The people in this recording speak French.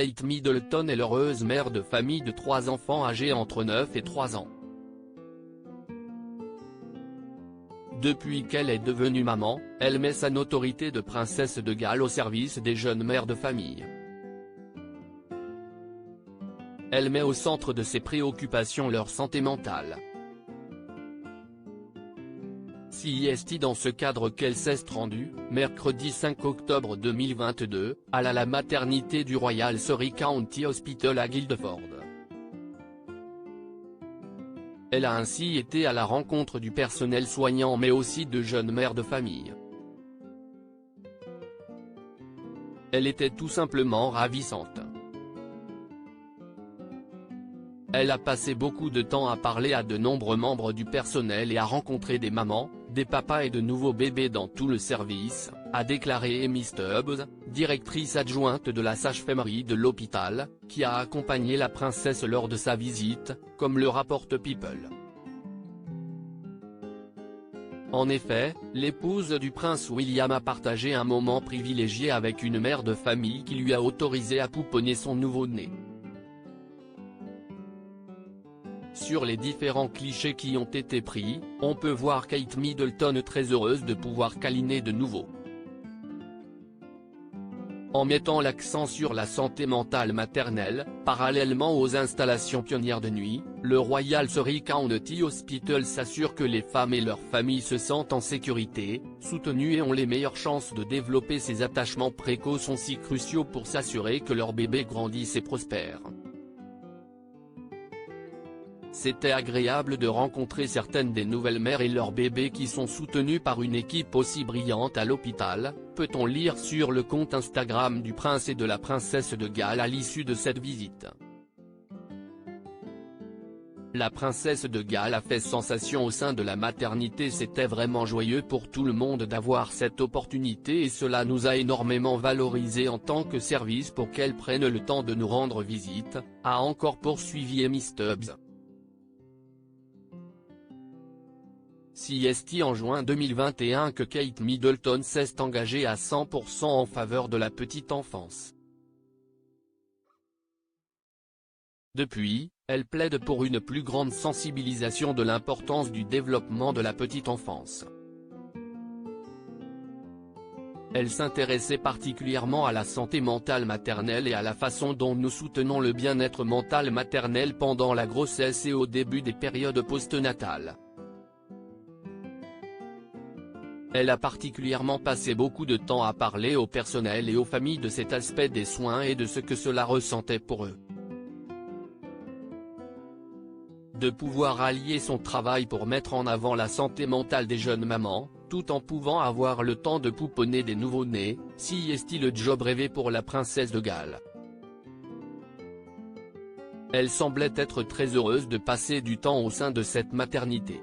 Kate Middleton est l'heureuse mère de famille de 3 enfants âgés entre 9 et 3 ans. Depuis qu'elle est devenue maman, elle met sa notoriété de princesse de Galles au service des jeunes mères de famille. Elle met au centre de ses préoccupations leur santé mentale. C'est dans ce cadre qu'elle s'est rendue, mercredi 5 octobre 2022, à la maternité du Royal Surrey County Hospital à Guildford. Elle a ainsi été à la rencontre du personnel soignant mais aussi de jeunes mères de famille. Elle était tout simplement ravissante. Elle a passé beaucoup de temps à parler à de nombreux membres du personnel et à rencontrer des mamans, des papas et de nouveaux bébés dans tout le service, a déclaré Amy Stubbs, directrice adjointe de la sage-fèmerie de l'hôpital, qui a accompagné la princesse lors de sa visite, comme le rapporte People. En effet, l'épouse du prince William a partagé un moment privilégié avec une mère de famille qui lui a autorisé à pouponner son nouveau-né. Sur les différents clichés qui ont été pris, on peut voir Kate Middleton très heureuse de pouvoir câliner de nouveau. En mettant l'accent sur la santé mentale maternelle, parallèlement aux installations pionnières de nuit, le Royal Surrey County Hospital s'assure que les femmes et leurs familles se sentent en sécurité, soutenues et ont les meilleures chances de développer ces attachements précoces sont si cruciaux pour s'assurer que leur bébé grandisse et prospère. C'était agréable de rencontrer certaines des nouvelles mères et leurs bébés qui sont soutenus par une équipe aussi brillante à l'hôpital, peut-on lire sur le compte Instagram du prince et de la princesse de Galles à l'issue de cette visite. La princesse de Galles a fait sensation au sein de la maternité. C'était vraiment joyeux pour tout le monde d'avoir cette opportunité et cela nous a énormément valorisé en tant que service pour qu'elle prenne le temps de nous rendre visite, a encore poursuivi Amy Stubbs. C'est en juin 2021 que Kate Middleton s'est engagée à 100% en faveur de la petite enfance. Depuis, elle plaide pour une plus grande sensibilisation de l'importance du développement de la petite enfance. Elle s'intéressait particulièrement à la santé mentale maternelle et à la façon dont nous soutenons le bien-être mental maternel pendant la grossesse et au début des périodes postnatales. Elle a particulièrement passé beaucoup de temps à parler au personnel et aux familles de cet aspect des soins et de ce que cela ressentait pour eux. De pouvoir allier son travail pour mettre en avant la santé mentale des jeunes mamans, tout en pouvant avoir le temps de pouponner des nouveau-nés, c'est le job rêvé pour la princesse de Galles. Elle semblait être très heureuse de passer du temps au sein de cette maternité.